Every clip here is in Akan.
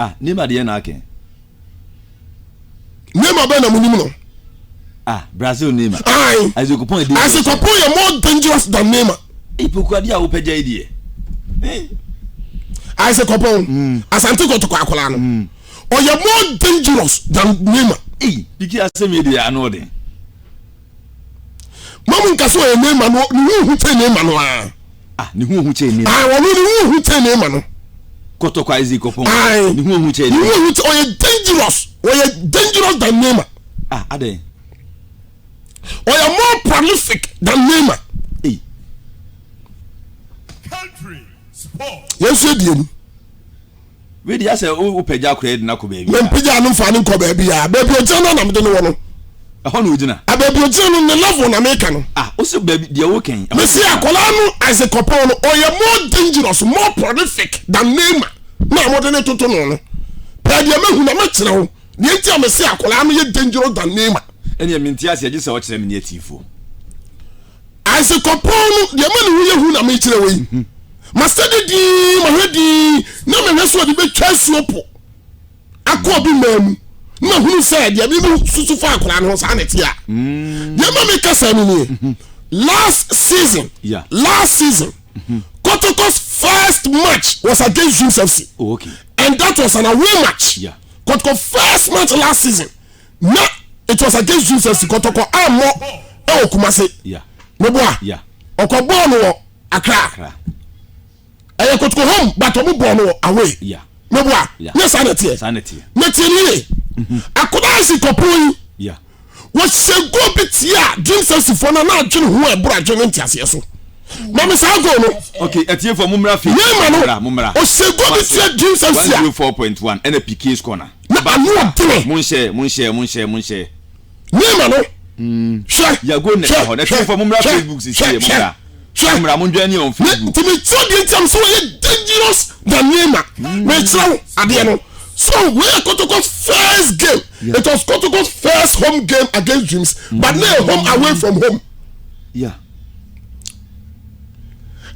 Ah, Neymar de na ake. Neymar be na munim no. Ah, Brazil Neymar. Aye. As you go point as you are more dangerous than Neymar. Ipoku dia wo peja idie. As a couple, Asante Kotoko akola no. Or you more dangerous than Neymar. Diki asemi dia anode. Mamun kaso e Neymar no, ni hu te Neymar no ah. Ah, ni hu che Neymar. Ah, wonu ni hu te Neymar no. Kotoko is Oppong. Ni hu che. Ni hu che, or you dangerous. Or you dangerous than Neymar. Ah, ade. Or you more prolific than Neymar. Country sport. Yes, you did. We dey say o peja kura na ko baby. Men peja no fa ni ko baby ya. Baby o jana na me de no wono. Ho no ojina. A baby o jana no level na make no. Ah, o se baby dey wo ken. Me see akola no as a couple no, or you more dangerous, more prolific than Neymar. Na mo de ne toto no. Pa dia me hu na me kire ho. Ni enti am see akola no ye dangerous than Neymar. Eni minti ase agi se o kire me ne atifo. As a couple no, dia me hu ye hu na me kire we. Master di mahedi na me nso de be twa suopo akọ bi mamu na hunu say dia bi susu fa akora no sa neti a dia ma me kasa ni last season Kotoko's first match was against Dreams FC. Oh, okay. And that was an away match. Yeah. Kotoko first match last season. Now it was against Dreams FC. Kotoko amo e Kumase. Yeah. Meboa. Yeah. Okobo no Accra. I got to home, but I'm born away. Yeah. No, yes, sanity. Sanity. Naturally, I could ask you, Kopui. Yeah. What's a good bit here? Drink some for an arjun who are brought you into us. Mamma Sago. Okay, at you for Mumra. Mumra. What's a good bit here? Drink some 4.1 and a Pkay's corner. Munche. No. Sure. You're going to for Mumra Facebook. Mumra Munjani on Facebook. To be so dangerous than Neymar. So we are Kotoko's first game. Yeah. It was Kotoko's first home game against Dreams, but now home away from home. Yeah.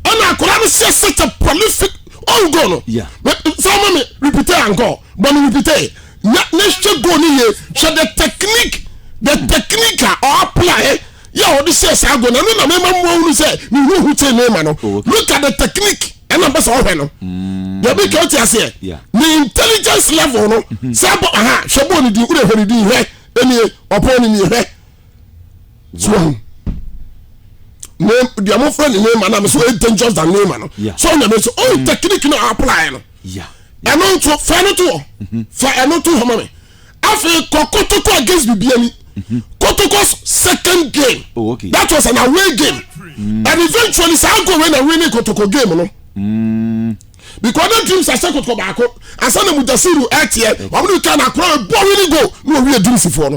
And I could see such a prolific on goal. Yeah. But some me repeat and go. But repeat. Next go here. So the technique or apply. Yeah, this is I go. No, remember say who say Neymar no. Look at the technique. And I'm so no. The big out here. Yeah. The intelligence level no. Sabo aha, shabo ni di ure hori di he. Eni Oppong ni he. So name the amount friend Neymar na so dangerous than Neymar no. Yeah. So na so oh technique no apply no. Yeah. And on to final to. For and on to homame. After Kotoko against Bibiani. Kotoko's second game. Oh, okay. That was an away game. And eventually Sango win a winning Kotoko game no. Because the Dreams are second to back up. And some of the Mutasiru at here, I'm going to can acquire really go. No, we are doing for no.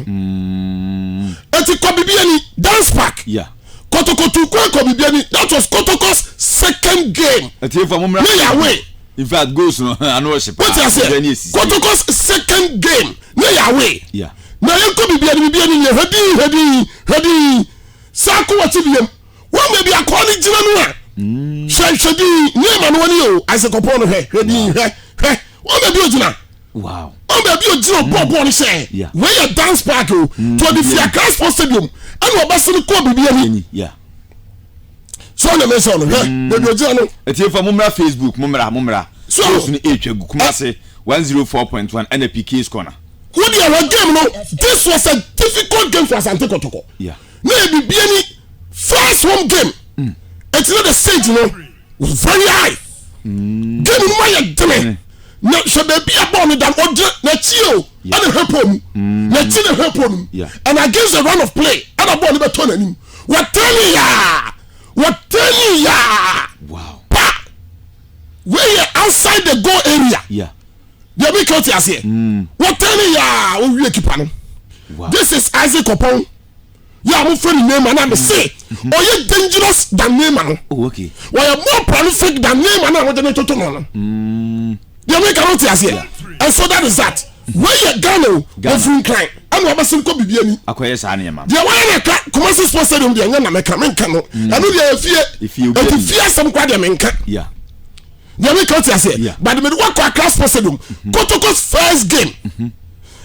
It's a Kobibiani dance park. Yeah. Kotoko to Kobibiani. That was Kotoko's second game. Away. In fact, goes no. I know what I said. Kotoko's second game. Away. Yeah. Now you Kobibiani ready. Sako what you what maybe a quality Jimanua. Should be Neymar no one as a component ready. What maybe you wow. Oh, maybe you do Bob say. Yeah. Where your dance park to the Fia Class for Stadium and what best in Kobibiani. Yeah. So the meson, the it's here for Mumra Facebook, Mumra. So, Kumase 104.1 and a Pkay's corner. What do you have game? No, this was a difficult game for Asante Kotoko. Yeah. Maybe be any first home game. It's not the stage, you know, was very high. Game in my deme. No, so there be a bomb that Natio and help him. Natio help him. And against the run of play, and a ball turning him. What tell ya? Wow. Pa! Where you outside the goal area. Yeah. They make out here. What tell ya? Oh, we keep on. Wow. This is Isaac Oppong. Yeah, I'm friend Neymar and I say, oh, you're dangerous than Neymar. Oh, okay. Well, you're more prolific than Neymar now with the Kotoko. They make out here. And so that is that. Where you Ghana, every crime. I'm not going to be any. Acquire Sanya, ma'am. The one commercial sponsor in the Yana Mekaman cano. I know if you fear some quite a menka. Yeah. You make out here. But the work class stadium. Kotoko's first game.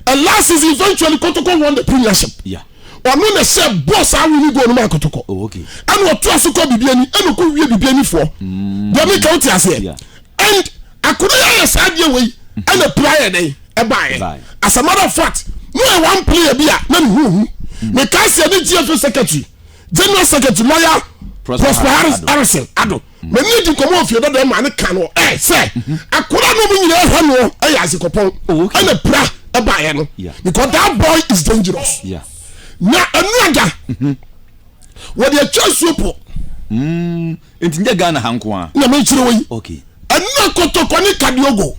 And last season eventually Kotoko won the premiership. Yeah. Or no na say boss I will go no man Kotoko. Oh, okay. And what to so ko bibiani and ko wie bibiani for. You make out here. And I could hear sad way and a player day a buy. As a matter of fact, no one player be na who. Me can say the GF secretary, general secretary lawyer Prosper Harrison Ado. Me need to come off your that man can say I could not know you know as a Oppong and a pra a buyer no because that boy is dangerous. Yeah. Now another what your choice super Intinja Ghana hankwa. Na me chire we. Okay. And no Kotoko ni Kadiogo.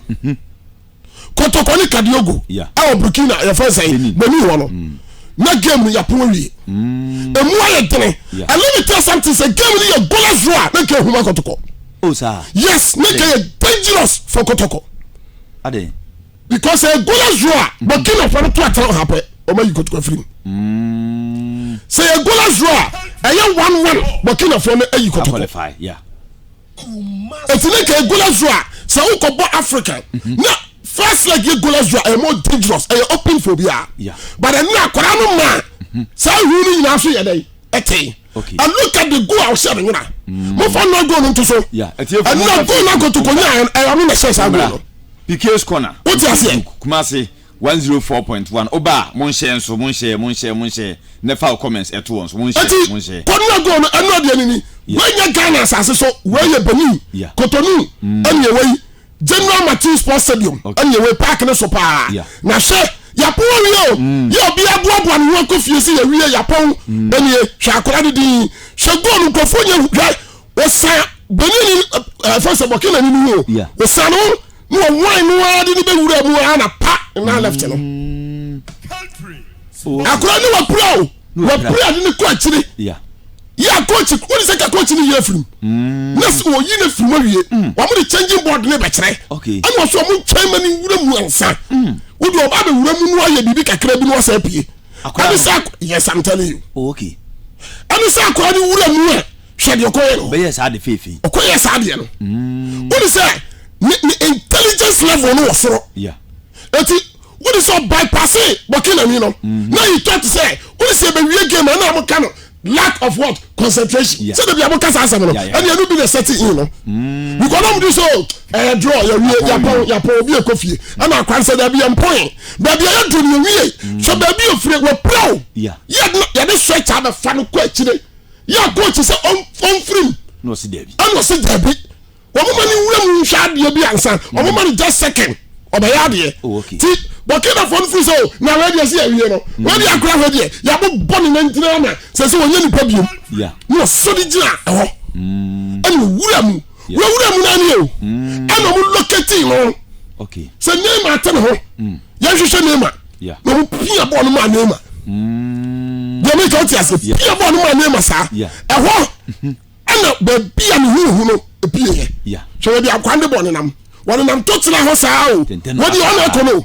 Kotoko ni Kadiogo. Yeah. Our Burkina your first say me wono. Na game ya pori. Emu aye tene. And let me tell something say game ni your goalless draw na ke huma Kotoko. Oh sir. Yes, make it dangerous for Kotoko. Ade. Because a goalless draw Burkina for to attack happen. O ma you Kotoko free. Say a goalless draw. Aye 1-1 Burkina for na you Kotoko qualify. Yeah. It's like a goalless draw. So who go Africa. Now first like a goalless draw are more dangerous. Are open phobia. Yeah. But now Korano man. So really now see day. Okay. And look at the goal outside you know. Mo for no go into so. Yeah. And not go to Konya and I mean say something. Pkay's corner. What you say? Kumasi 104.1 Oba mon share so mon share never comments at once mon share Konya go and not the enemy. When you Ghana as so where you Benin Cotonou and your way General Matthew Sports Stadium and your way park no so pa na she ya po yo bi aboabo an wo kofi si ya wie ya pon and ye hwakora di she go no kofo nya hwa wo sa Benin first Burkina ni wo wo sa no wine no ade ni be wura mu ana pa na left no akora ni wa pro ni ko akire yeah coach what is that coach ni year film next wo yi na film awie wa mo changing board ne be kire and wo so mo chairman ni wura mu ansa wo do ba be wura mu no aye bibi kakra bi no wasa pie and say yes I'm telling you okay and say akora ni wura mu e hwe de okoye be yes ade fefi okoye sa de no what is that ni intelligence level no wosoro eti what is all bypassing Burkina ni no now you try to say what is be wie game na am kan lack of what concentration so the be aboka sa no and you no be the setting in no because am do so draw ya po bi ekofie and akwan say there be am point but be ya do ni wie so be be ofre we pro ya dey stretch am fa no kwa chire ya coach say on free no see David and no see David wo mo mani wura mu hwa de bi ansan wo mo mani just second obaya de ti Burkina for free so na we dey see awie no we dey akra ho de ya bo boni na ntina na se se wonye nipa biom no so di gina ho and wura mu na ni o and mo locate no okay se Neymar tan ho ya hwehwe Neymar no mo pia ball no ma Neymar ya me ka tia se pia ball no ma Neymar sa ho and be bia ni hu no pia so we dey akwande ball nam won nam to tena ho sa o we dey on ekono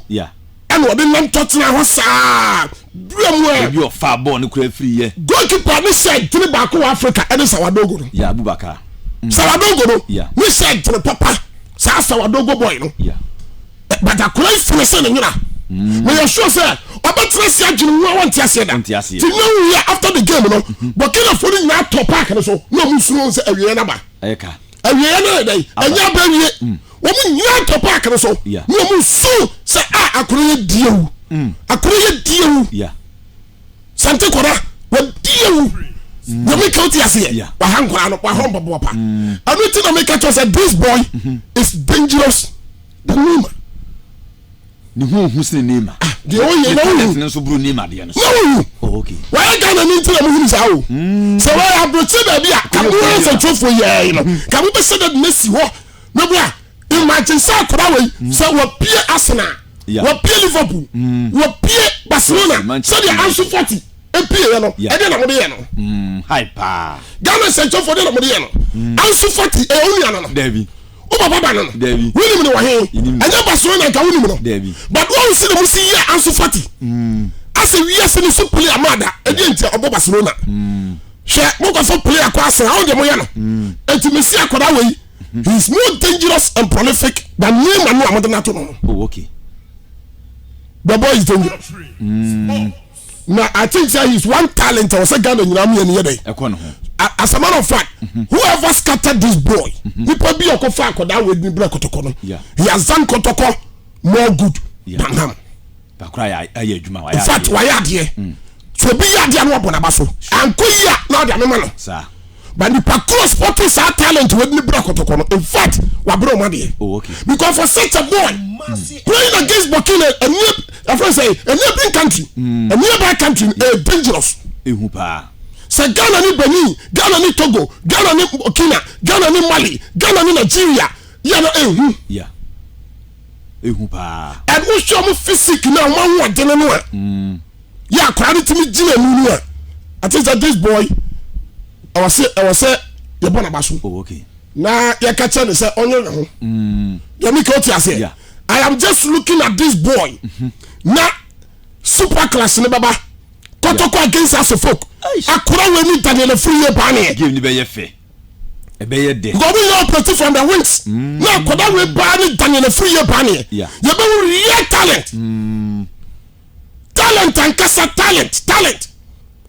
and we dey nam to tena ho sa bremu bi o fa ball no kura free ye goalkeeper ni said tini ba ko Africa and Sawadogo no Abubakar Sawadogo no we said tini papa sa Sawadogo boy no but akura finish na nyina we are sure say obetre sia dwene wo want ase da ti no we after the game no Burkina for na top park no so no musuno say awie na ba eka awie na dai anya ba wie wo mu nyina top park no so no musu say akura ye diewu Sante kora wa diewu no me count ase wa hankora no wa hompa papa anu ti no me catch say this boy is dangerous the Neymar ni hu sin Neymar de o ye no so bru Neymar de no okay why Ghana ni ti na mu hunu sa o so why abroche ba bia ka mo se trofo ye no ka mo be say that Messi ho no bia imagine say kora we so wa pie Arsenal wa pie Liverpool wa pie Barcelona so they answer 40 epie no e de na mo de ye no hyper Ghana se trofo de na mo de ye no answer 40 e onu ya no David o baba no David we ni me wa he anya Barcelona ka woni me no David but one see them see here answer 40 as we yes ni so play amada e de ntia obo Barcelona she mo ko so play akwa asa how de mo ye no enti me see akoda we He's more dangerous and prolific than Neymar no amodenato no. Oh, okay. The boy is dangerous. Now I think that he's one talent or second in Rami and Yede. As a matter of fact, whoever scattered this boy, he probably be a kofa that with me break Kotoko. Yeah. He has done Kotoko more good than him. In fact, why are here? So be ya dia no bonabaso. Anko ya na dia mema sir. But the parkour sporting sa talent with me break Kotoko. In fact, wa bro ma dey. Oh, okay. Because for such a boy playing against Burkina, a neighboring country, a nearby country, dangerous. So Ghana ni Benin, Ghana ni Togo, Ghana ni Burkina, Ghana ni Mali, Ghana ni Nigeria. Yeah. And we show me physique now, one dinner. Yeah, quality me Gina. I think that this boy, I was say, you're born a basu. Oh, okay. Now, you catch and say, on your own. You make what you say. I am just looking at this boy. Now, super class in the baba. Kotoko against us folk. I couldn't win it than in a free year banner. Give me be fair. A bear day. Go be your protect from the wings. Now, could I win banner than in a free year banner? Yeah. You have real talent. Talent and Kasa talent.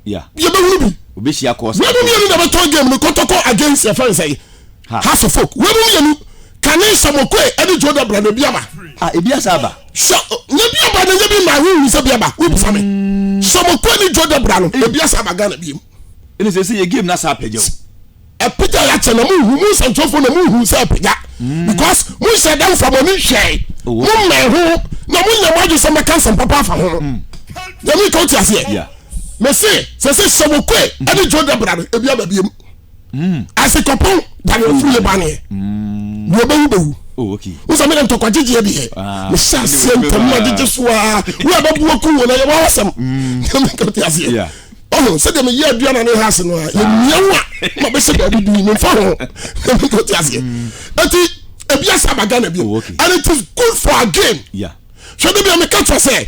Yeah. You be Ubishia course. When you never told them Kotoko against your friends say, House of folk. When you can you some any Jordan brother Biaba? Ibiasaba. So, Nabiaba, never my room is a Biaba. Whoop for me. Some any Jordan brother, Ibiasaba gonna be. And it's a game that's happened. A picture like a moose and for the moon who's up. Because we said them from a new shade. Moon may hope, no one know some accounts and papa for home. Let me go to us here. Yeah. Messi, says some any Jordan brother, Biaba. As a couple, that will free a banner. Oh, okay. Who's a man to Quajiji? The Shassi, we are not working when I was some. Yeah. Oh, said them a year beyond any house and my best baby doing no follow. Let me go to us here. But it be a Sabagana, and it is good for a game. Yeah. Should there be a catch for say?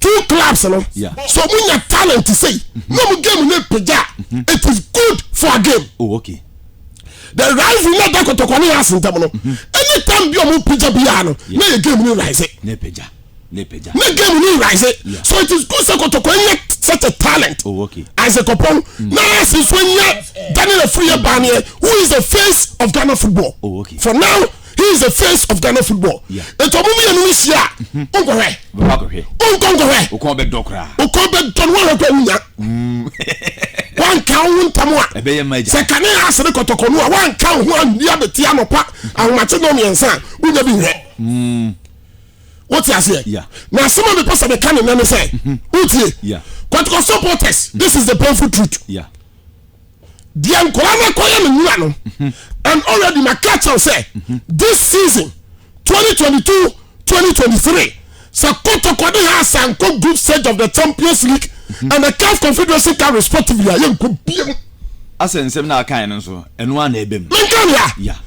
2 clubs, yeah. So when your talent to say, no game no peja, it is good for a game. Oh, okay. The rise in that Kotoko has in Tamono. Anytime you move peja piano, no game no rise it. Ne peja. No game no rise it. So it is good for Kotoko such a talent. Oh, okay. As a Oppong, now since when you Daniel Free Barnier, who is the face of Ghana football. Oh, okay. For now, he is the face of Ghana football. Yeah. And to move in Tunisia, one count Tamwa. Second, ask the Kotoko, one count one near the Tiano Park and Macedonia son. We never been here. What's I say? Yeah. Now some of the person they can and say, Uti, yeah. Kotoko supporters, this is the painful truth. Yeah. The Ankolana Koyam and already my catch say this season 2022-2023 so Kotoko has some group stage of the Champions League and the CAF Confederation Cup respectively. As in some now kind so and one ebem. Yeah.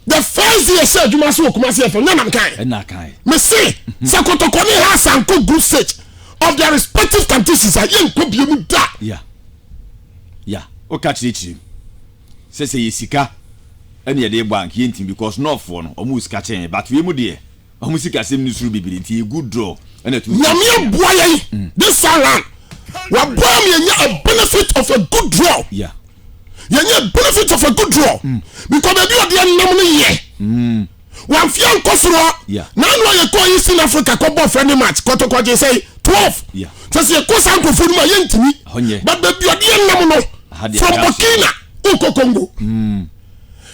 The first year said you must walk myself and none kind. And not kind. Me say so Kotoko has some group stage of their respective countries. Yeah. Yeah. O catch it. Say sika any dey bank yentin because no for no almost catching but we mu dey almost sika sem ni suru bibility good draw and it nyame boy this round we boy me a benefit of a good draw. Yeah. You benefit of a good draw because they do the nam no ye one fian kosoro. Yeah. Now you go East Africa ko ball friendly match Kotoko je say 12. Yeah. Say you go sanko for ma yentimi but they do the nam no from Burkina Uko Congo.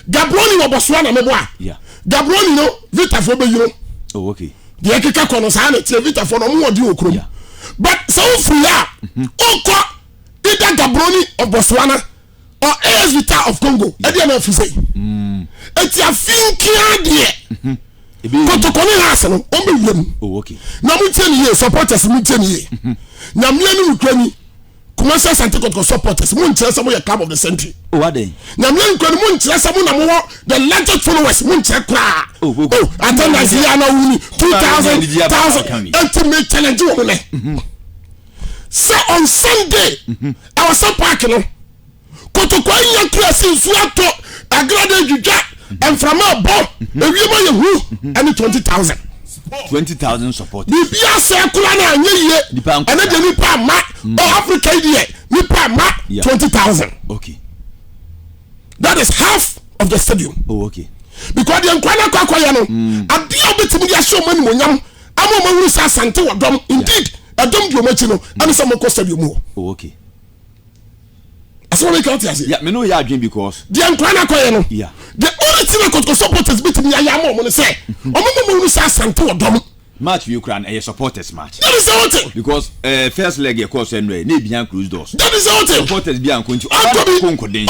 Gabroni wa Botswana meboa. Yeah. Gabroni no Vita for be you. Oh, okay. The Ekika kono sa na tie Vita for no mo odi okrom. Yeah. But so free Uko either Gabroni of Botswana or AS Vita of Congo. E dey na fi say. Eti afinkia de. Kotoko ni hase no o be wiem. Oh, okay. Na mu tie ni ye supporters mu tie ni ye. Na me ni ukrani Kumasi Asante Kotoko supporters, mun chere some your club of the century. Oh, what day? Na me nkwan mun chere some na mo the largest followers mun chere kra. Oh, attendance here na wuni 2000 ultimate challenge wo ne. So on Sunday, I was so park no. Kotoko nya class in Suato agrada dwudwa emframa bo ewiema ye hu and 20,000 20,000 support bibia se kula na anye ye ene de nipa ma Africa here nipa ma 20,000 okay that is half of the stadium okay because the nkwana kwa ya no adia obetimi dia show mani monyam ama wuru sa Asante wodom indeed adom di omachi no am say moko stadium okay aso we count as yeah me know ya adwen because the nkwana kwa ya no yeah the only thing I could supporters betimi ya ya mo say omo wuru sa Asante wodom match Ukraine a supporters match that is the thing because first leg of course anyway na bian close doors that is the thing supporters bian konti konkoden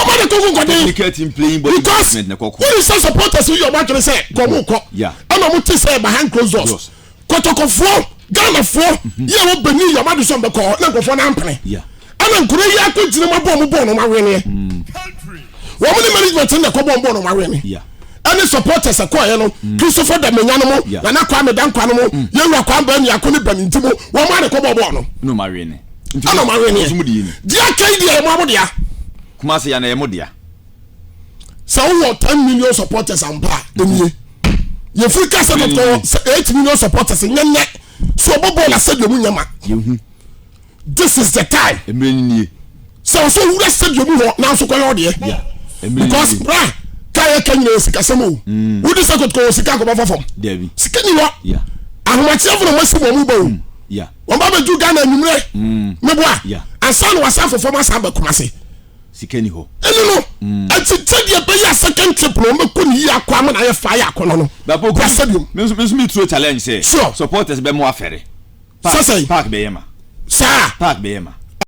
team playing ball because na kokko when you say supporters you match say go ko yeah ana mo ti say behind closed doors Kotoko fo Ghana fo ye wo bani your match so be ko na go fo na ampene yeah ana nkure ya ko jina ma bo no ma wene wo mo ni management na ko bo no ma wene yeah any supporters akoye no Christopher da menya no mo na kwa me dan kwa no mo ye wura kwa ba ni akoni ba ntimo wo ma ne ko bo no no ma wene ana ma wene dia kai dia mo amodia kuma se ya na ye modia so wo 10 million supporters ampa eniye ye frika se to 8 million supporters nyenye so bobo na stadium nyama this is the time emrenye so wura stadium ho na so koyo de yeah because bra kaya kanyina sika semo wudi se Kotoko sika ko ba fofom David sika ni wo yeah ahomati afro mo simo mu ba yeah won ba ju Ghana numre me boa yeah ansan wasa fofom asa ba kumase sika ni ho eno no atitedi e be ya second trip no me ko ni akwa ma na ye fa ya kono no ba po stadium me throw challenge say sure. supporters be mo afere park be yema sa park be yema